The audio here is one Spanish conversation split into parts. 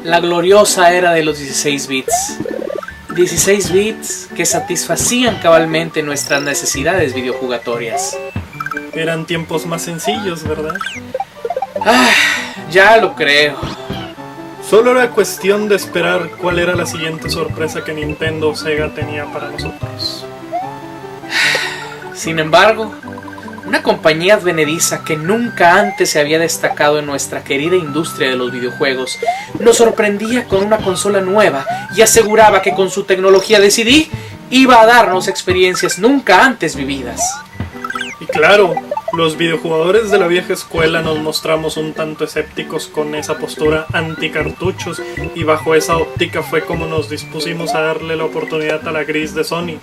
La gloriosa era de los 16 bits. 16 bits que satisfacían cabalmente nuestras necesidades videojugatorias. Eran tiempos más sencillos, ¿verdad? Ya lo creo. Solo era cuestión de esperar cuál era la siguiente sorpresa que Nintendo o Sega tenía para nosotros. Sin embargo, una compañía advenediza que nunca antes se había destacado en nuestra querida industria de los videojuegos nos sorprendía con una consola nueva y aseguraba que con su tecnología de CD iba a darnos experiencias nunca antes vividas. Y claro, los videojugadores de la vieja escuela nos mostramos un tanto escépticos con esa postura anti-cartuchos, y bajo esa óptica fue como nos dispusimos a darle la oportunidad a la Gris de Sony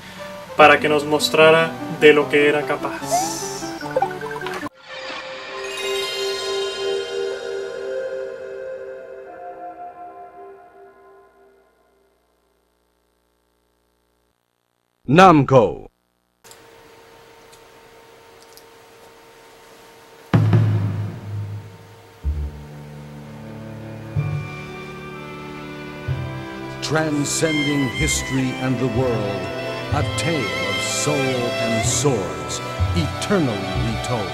para que nos mostrara de lo que era capaz. Namco. Transcending history and the world, a tale of soul and swords, eternally retold.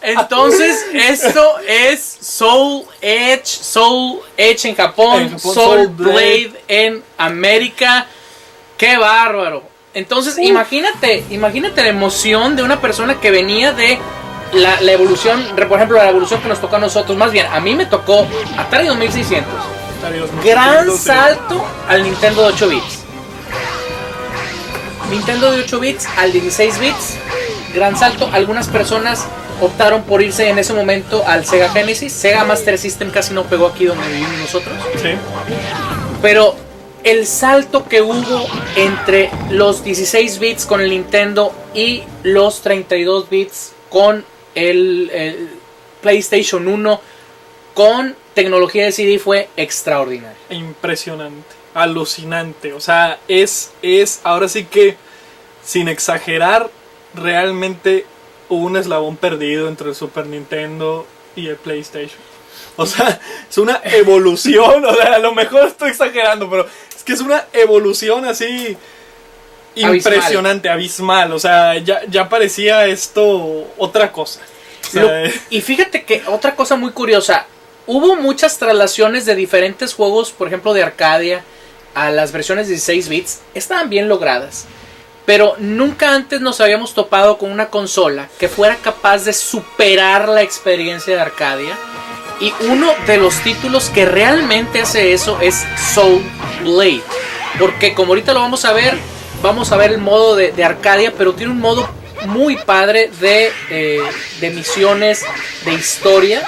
Entonces, esto es Soul Edge en Japón, Soul Blade en América. ¡Qué bárbaro! Entonces, imagínate la emoción de una persona que venía de la evolución, por ejemplo, la evolución que nos tocó a nosotros. Más bien, a mí me tocó Atari 2600. Gran salto al Nintendo de 8 bits. Nintendo de 8 bits al 16 bits. Gran salto. Algunas personas optaron por irse en ese momento al Sega Genesis. Sega Master System casi no pegó aquí donde vivimos nosotros. Sí. Pero el salto que hubo entre los 16 bits con el Nintendo y los 32 bits con el PlayStation 1 con tecnología de CD fue extraordinario. Impresionante, alucinante. O sea, es ahora sí que, sin exagerar, realmente hubo un eslabón perdido entre el Super Nintendo y el PlayStation. O sea, es una evolución. O sea, a lo mejor estoy exagerando, pero es que es una evolución así impresionante, abismal. O sea, ya parecía esto otra cosa. O sea, y fíjate que otra cosa muy curiosa, hubo muchas traslaciones de diferentes juegos, por ejemplo de Arcadia, a las versiones 16 bits. Estaban bien logradas, Pero nunca antes nos habíamos topado con una consola que fuera capaz de superar la experiencia de Arcadia. Y uno de los títulos que realmente hace eso es Soul Blade. Porque como ahorita lo vamos a ver el modo de Arcadia, pero tiene un modo muy padre de misiones, de historia,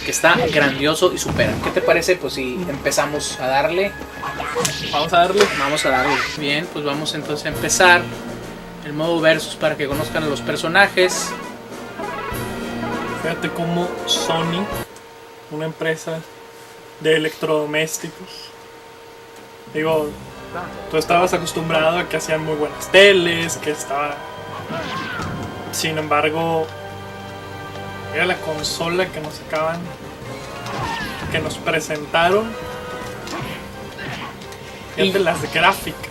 que está grandioso y supera. ¿Qué te parece? Pues si empezamos a darle. Vamos a darle. Vamos a darle. Bien, pues vamos entonces a empezar el modo versus para que conozcan a los personajes. Fíjate cómo Sony, una empresa de electrodomésticos, digo, tú estabas acostumbrado a que hacían muy buenas teles, que estaba... Sin embargo, era la consola que nos acaban, que nos presentaron. Fíjate las gráficas.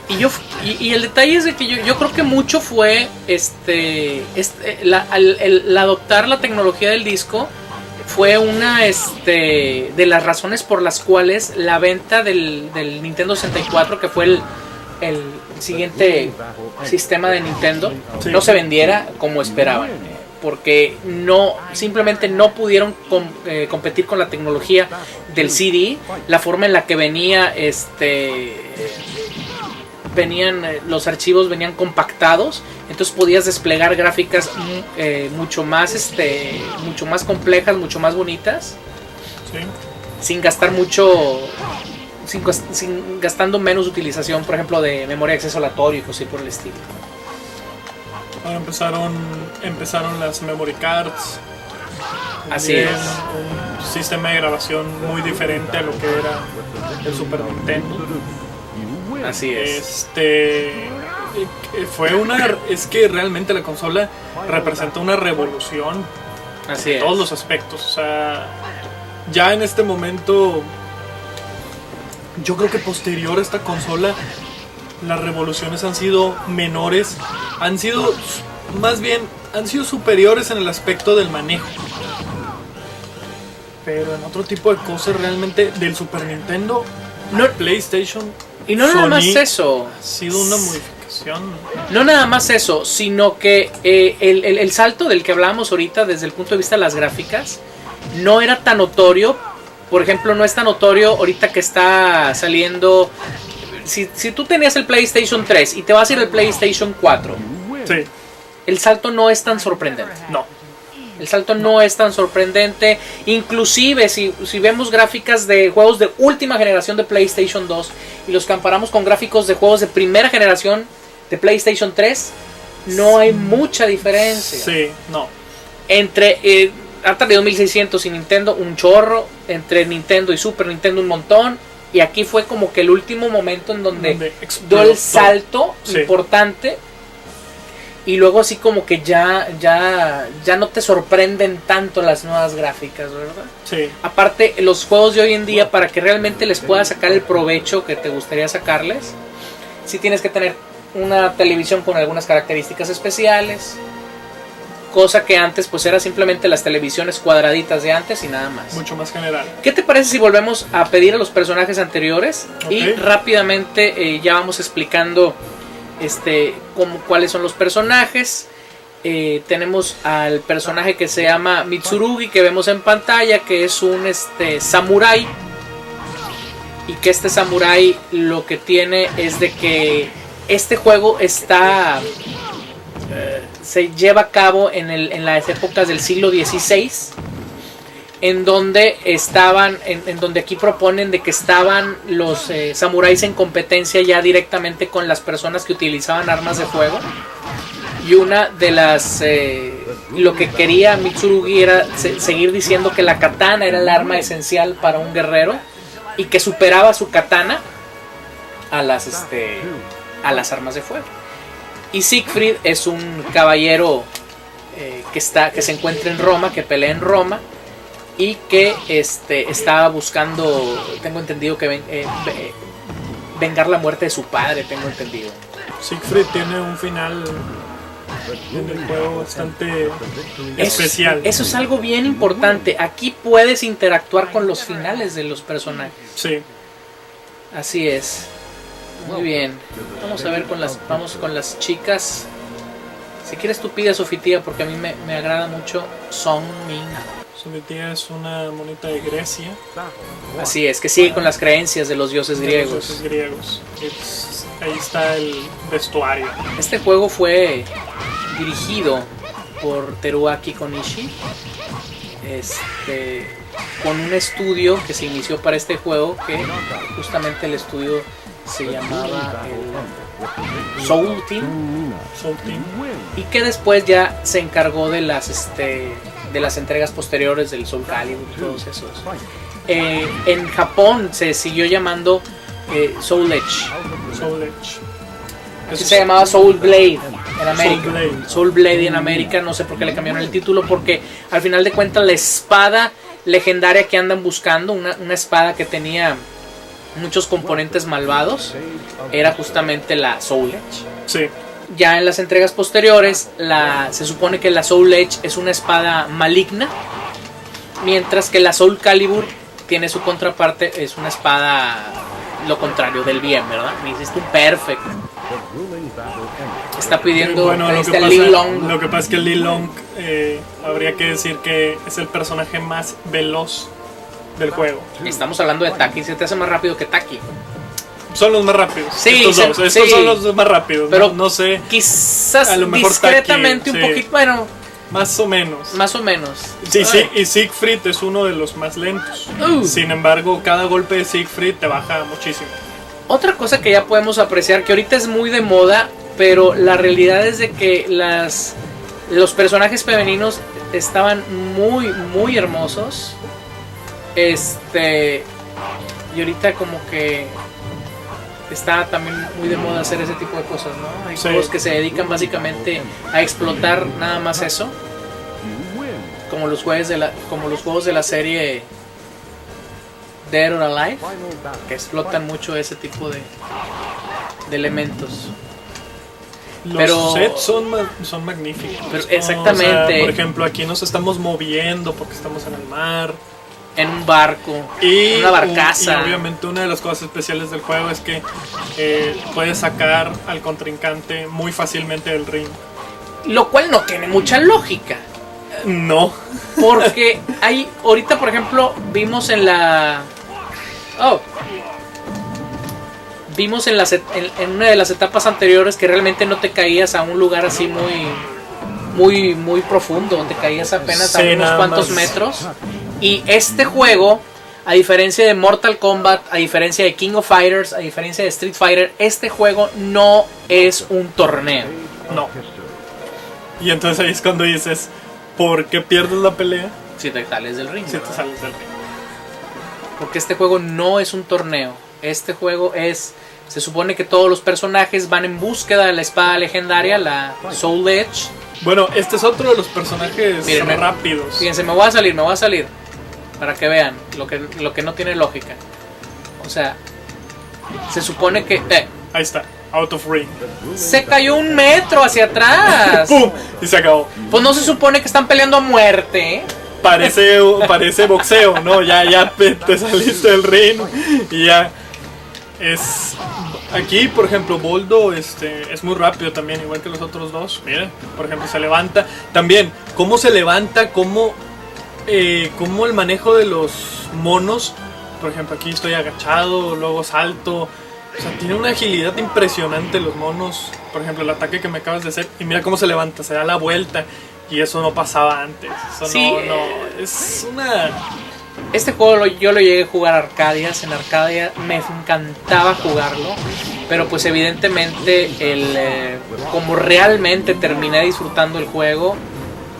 Y el detalle es de que yo creo que mucho fue el adoptar la tecnología del disco. Fue una de las razones por las cuales la venta del Nintendo 64, que fue el siguiente sistema de Nintendo, sí, no se vendiera como esperaban. Porque simplemente no pudieron competir con la tecnología del CD, la forma en la que venían los archivos venían compactados, entonces podías desplegar gráficas mucho más complejas, mucho más bonitas, sí, sin gastar mucho, gastando menos utilización, por ejemplo, de memoria de acceso aleatorio y cosas por el estilo. Ahora empezaron las memory cards. Así es. Un sistema de grabación muy diferente a lo que era el Super Nintendo. Así es. Es que realmente la consola representa una revolución. Así en es. Todos los aspectos. O sea, ya en este momento, yo creo que posterior a esta consola, las revoluciones han sido menores, han sido superiores en el aspecto del manejo. Pero en otro tipo de cosas realmente del Super Nintendo, PlayStation y no nada más eso, ha sido una modificación. No nada más eso, sino que el salto del que hablábamos ahorita desde el punto de vista de las gráficas no era tan notorio. Por ejemplo, no es tan notorio ahorita que está saliendo. Si tú tenías el PlayStation 3 y te vas a ir al PlayStation 4, sí, el salto no es tan sorprendente. No. El salto no es tan sorprendente. Inclusive si vemos gráficas de juegos de última generación de PlayStation 2 y los comparamos con gráficos de juegos de primera generación de PlayStation 3, no hay mucha diferencia. Sí, no. Entre Atari 2600 y Nintendo un chorro, entre Nintendo y Super Nintendo un montón. Y aquí fue como que el último momento en donde dio el salto importante. Y luego así como que ya no te sorprenden tanto las nuevas gráficas, ¿verdad? Sí. Aparte, los juegos de hoy en día, para que realmente les puedas sacar el provecho que te gustaría sacarles, sí tienes que tener una televisión con algunas características especiales. Cosa que antes pues era simplemente las televisiones cuadraditas de antes y nada más. Mucho más general. ¿Qué te parece si volvemos a pedir a los personajes anteriores? Okay. Y rápidamente ya vamos explicando cuáles son los personajes. Tenemos al personaje que se llama Mitsurugi, que vemos en pantalla, que es un samurái. Y que este samurái lo que tiene es de que este juego se lleva a cabo en las épocas del siglo XVI, en donde donde aquí proponen de que estaban los samuráis en competencia ya directamente con las personas que utilizaban armas de fuego. Y una de las lo que quería Mitsurugi era seguir diciendo que la katana era el arma esencial para un guerrero y que superaba su katana a las armas de fuego. Y Siegfried es un caballero que se encuentra en Roma, que pelea en Roma y que estaba buscando, tengo entendido que vengar la muerte de su padre, tengo entendido. Siegfried tiene un final en el juego bastante especial. Eso es algo bien importante. Aquí puedes interactuar con los finales de los personajes. Sí. Así es. Muy bien. Vamos con las chicas. Si quieres tú pide a Sofitía porque a mí me agrada mucho Song Min. Sofitía es una monita de Grecia. Así es, que sigue con las creencias de los dioses griegos. Los dioses griegos. Ahí está el vestuario. Este juego fue dirigido por Teruaki Konishi. Con un estudio que se inició para este juego, que justamente el estudio se llamaba el Soul Team, y que después ya se encargó de las entregas posteriores del Soul Calibur y todos esos. En Japón se siguió llamando Soul Edge. Así se llamaba Soul Blade en América. Soul Blade en América, no sé por qué le cambiaron el título, porque al final de cuentas la espada legendaria que andan buscando, una espada que tenía muchos componentes malvados, era justamente la Soul Edge. Sí. Ya en las entregas posteriores se supone que la Soul Edge es una espada maligna, mientras que la Soul Calibur tiene su contraparte, es una espada lo contrario, del bien, ¿verdad? Me hiciste un perfecto. Está pidiendo Li Long. Lo que pasa es que Li Long habría que decir que es el personaje más veloz del juego. Estamos hablando de Taki, se te hace más rápido que Taki. Son los más rápidos. Sí, estos son los más rápidos. Pero no sé. Quizás a lo mejor discretamente Taki, un poquito, bueno. Más o menos. Sí, y Siegfried es uno de los más lentos. Sin embargo, cada golpe de Siegfried te baja muchísimo. Otra cosa que ya podemos apreciar, que ahorita es muy de moda, pero la realidad es de que los personajes femeninos estaban muy, muy hermosos. Y ahorita como que está también muy de moda hacer ese tipo de cosas, ¿no? Hay juegos que se dedican básicamente a explotar nada más eso, como los juegos de la serie Dead or Alive, que explotan mucho ese tipo de elementos. Los sets son magníficos. Pero exactamente. O sea, por ejemplo, aquí nos estamos moviendo porque estamos en el mar, en un barco, en una barcaza. Y obviamente una de las cosas especiales del juego es que puedes sacar al contrincante muy fácilmente del ring. Lo cual no tiene mucha lógica. No. Porque ahorita por ejemplo vimos en una de las etapas anteriores que realmente no te caías a un lugar así muy, muy profundo, te caías apenas a unos cuantos metros. Y este juego, a diferencia de Mortal Kombat, a diferencia de King of Fighters, a diferencia de Street Fighter, este juego no es un torneo. No. Y entonces ahí es cuando dices, ¿por qué pierdes la pelea? Si te sales del ring. Porque este juego no es un torneo. Este juego se supone que todos los personajes van en búsqueda de la espada legendaria, la Soul Edge. Bueno, este es otro de los personajes rápidos. Fíjense, me voy a salir. Para que vean lo que no tiene lógica. O sea, se supone que... Ahí está, out of ring. Se cayó 1 metro hacia atrás. ¡Pum! Y se acabó. Pues no se supone que están peleando a muerte, ¿eh? Parece boxeo, ¿no? Ya te saliste del ring y ya. Aquí, por ejemplo, Boldo es muy rápido también, igual que los otros dos. Mira, por ejemplo, se levanta. También, cómo se levanta, cómo el manejo de los monos. Por ejemplo, aquí estoy agachado, luego salto. O sea, tiene una agilidad impresionante los monos. Por ejemplo, el ataque que me acabas de hacer. Y mira cómo se levanta, se da la vuelta. Y eso no pasaba antes. Eso sí, no. Es una... Este juego yo lo llegué a jugar a Arcadias. En Arcadia me encantaba jugarlo. Pero pues evidentemente como realmente terminé disfrutando el juego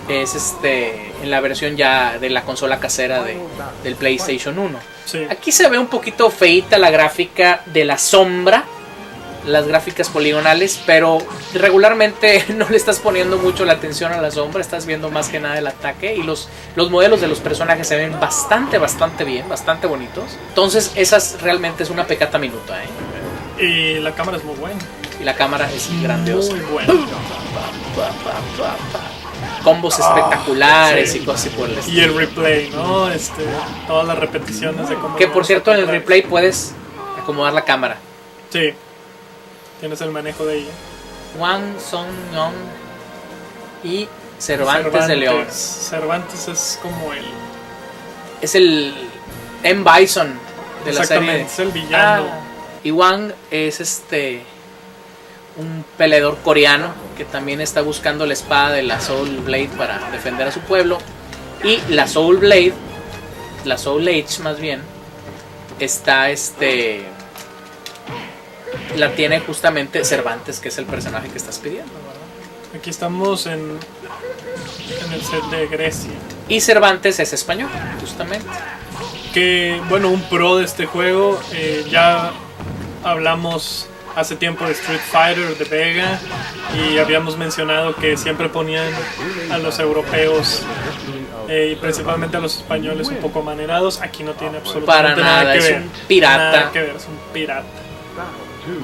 es en la versión ya de la consola casera del PlayStation 1. Sí. Aquí se ve un poquito feita la gráfica de la sombra, las gráficas poligonales, pero regularmente no le estás poniendo mucho la atención a la sombra, estás viendo más que nada el ataque y los modelos de los personajes se ven bastante bien, bastante bonitos. Entonces esa realmente es una pecata minuta, ¿eh? Y la cámara es muy buena. Y la cámara es grandiosa. Muy buena. Combos espectaculares sí. Y cosas así por el estilo. Y el replay, ¿no? Todas las repeticiones de cómo... Que por cierto en el replay puedes acomodar la cámara. Sí. tienes el manejo de ella. Wang Song Yong y Cervantes de León. Cervantes es como el... Es el M. Bison de la serie. Es el villano. Y Wang es un peleador coreano que también está buscando la espada de la Soul Blade para defender a su pueblo. Y la Soul Blade, la Soul Edge más bien, está la tiene justamente Cervantes, que es el personaje que estás pidiendo, ¿verdad? Aquí estamos en el set de Grecia. Y Cervantes es español, justamente. Que, bueno, un pro de este juego, ya hablamos hace tiempo de Street Fighter de Vega y habíamos mencionado que siempre ponían a los europeos y principalmente a los españoles un poco amanerados. Aquí no tiene absolutamente nada que ver. Es un pirata. Nada que ver, es un pirata.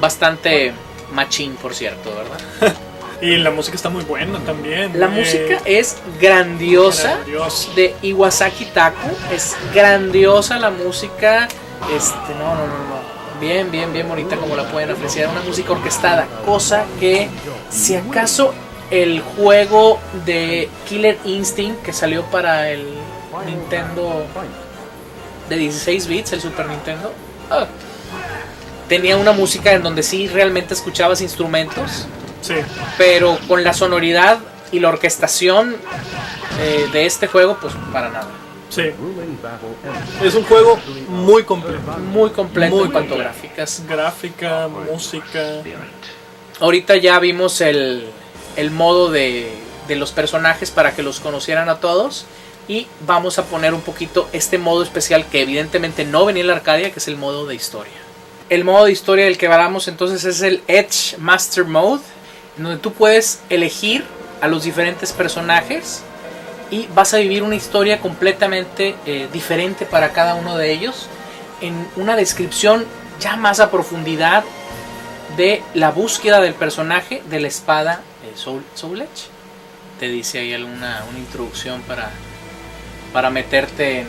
Bastante machín, por cierto, ¿verdad? Y la música está muy buena también. La música es grandiosa, de Iwasaki Taku. Es grandiosa la música. No. Bien bonita como la pueden apreciar. Una música orquestada, cosa que si acaso el juego de Killer Instinct que salió para el Nintendo de 16 bits, el Super Nintendo, tenía una música en donde sí realmente escuchabas instrumentos, sí, pero con la sonoridad y la orquestación de este juego, pues para nada. Sí. Es un juego muy completo. Muy completo en cuanto a gráficas. Gráfica, música. Ahorita ya vimos el modo de los personajes para que los conocieran a todos. Y vamos a poner un poquito este modo especial que evidentemente no venía en la Arcadia, que es el modo de historia. El modo de historia del que hablamos entonces es el Edge Master Mode, en donde tú puedes elegir a los diferentes personajes y vas a vivir una historia completamente diferente para cada uno de ellos, en una descripción ya más a profundidad de la búsqueda del personaje de la espada Soul Edge. Te dice ahí una introducción para meterte en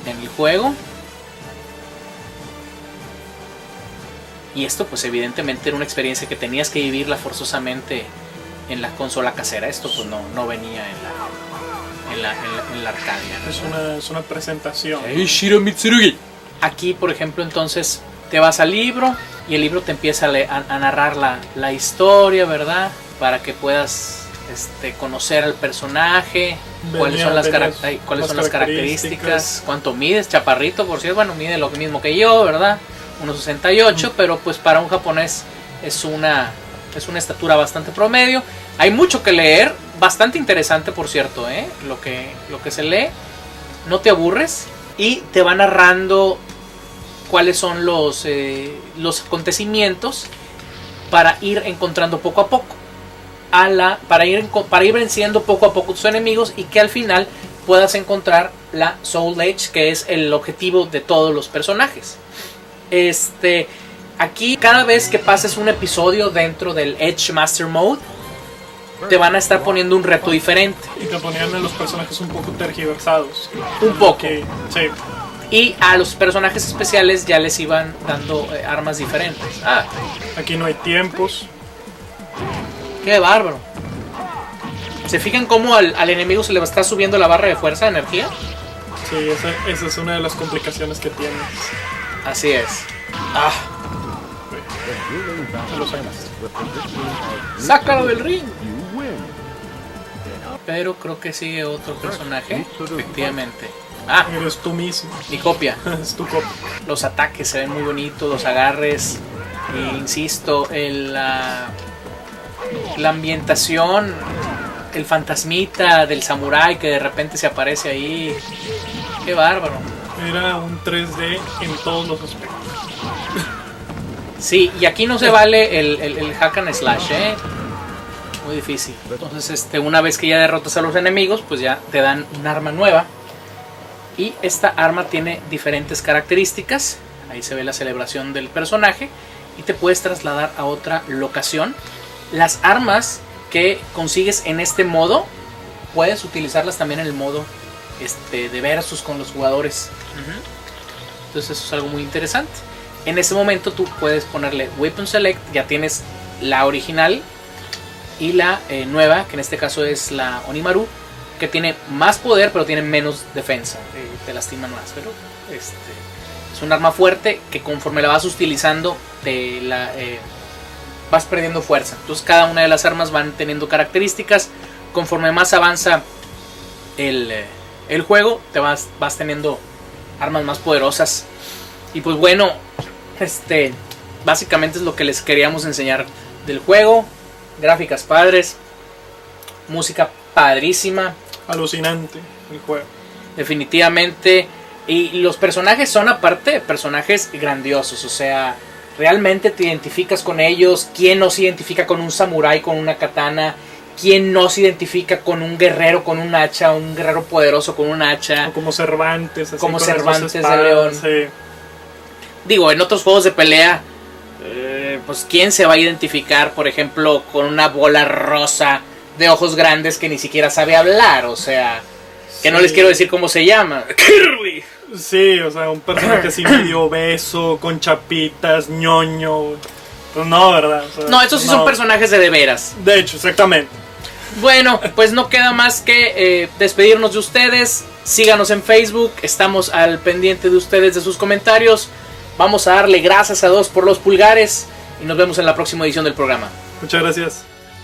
el juego. Y esto pues evidentemente era una experiencia que tenías que vivirla forzosamente en la consola casera. Esto pues no venía en la Arcadia, ¿no? Es una presentación. Shiro Mitsurugi. Aquí por ejemplo entonces te vas al libro y el libro te empieza a narrar la historia, ¿verdad? Para que puedas conocer al personaje, cuáles son las características, cuánto mides, chaparrito por cierto, bueno, mide lo mismo que yo, ¿verdad? 1.68, pero pues para un japonés es una estatura bastante promedio. Hay mucho que leer, bastante interesante por cierto, lo que se lee, no te aburres y te va narrando cuáles son los acontecimientos para ir encontrando poco a poco para ir venciendo poco a poco tus enemigos y que al final puedas encontrar la Soul Edge, que es el objetivo de todos los personajes. Aquí cada vez que pases un episodio dentro del Edge Master Mode te van a estar poniendo un reto diferente. Y te ponían a los personajes un poco tergiversados. Un poco. Sí. Y a los personajes especiales ya les iban dando armas diferentes. Aquí no hay tiempos. ¡Qué bárbaro! ¿Se fijan cómo al enemigo se le va a estar subiendo la barra de fuerza de energía? Sí, esa es una de las complicaciones que tienes. Así es. Lo sacas. ¡Sácalo del ring! Pero creo que sigue otro personaje. Efectivamente. Eres tú mismo. Mi copia. Es tu copia. Los ataques se ven muy bonitos, los agarres. Insisto, la ambientación, el fantasmita del samurái que de repente se aparece ahí. ¡Qué bárbaro! Era un 3D en todos los aspectos. Sí, y aquí no se vale el hack and slash, muy difícil. Entonces una vez que ya derrotas a los enemigos, pues ya te dan un arma nueva. Y esta arma tiene diferentes características. Ahí se ve la celebración del personaje. Y te puedes trasladar a otra locación. Las armas que consigues en este modo, puedes utilizarlas también en el modo de versus con los jugadores. Entonces eso es algo muy interesante. En ese momento tú puedes ponerle Weapon Select, ya tienes la original y la nueva, que en este caso es la Onimaru, que tiene más poder pero tiene menos defensa, te lastiman más, pero es un arma fuerte que conforme la vas utilizando vas perdiendo fuerza. Entonces cada una de las armas van teniendo características. Conforme más avanza el juego, te vas teniendo armas más poderosas. Y pues bueno, básicamente es lo que les queríamos enseñar del juego. Gráficas padres, música padrísima, alucinante el juego, definitivamente. Y los personajes son, aparte, personajes grandiosos. O sea, realmente te identificas con ellos. ¿Quién no se identifica con un samurái con una katana? ¿Quién no se identifica con un guerrero con un hacha? Un guerrero poderoso con un hacha. O como Cervantes, así, como con Cervantes de espadas, León. sí. Digo, en otros juegos de pelea, pues ¿quién se va a identificar, por ejemplo, con una bola rosa de ojos grandes que ni siquiera sabe hablar? O sea, que no les quiero decir cómo se llama. Kirby. Sí, o sea, un personaje así medio obeso, con chapitas, ñoño. Pues no, ¿verdad? O sea, No, esos sí son personajes de veras. De hecho, exactamente. Bueno, pues no queda más que despedirnos de ustedes. Síganos en Facebook, estamos al pendiente de ustedes, de sus comentarios. Vamos a darle gracias a Dios por los pulgares y nos vemos en la próxima edición del programa. Muchas gracias.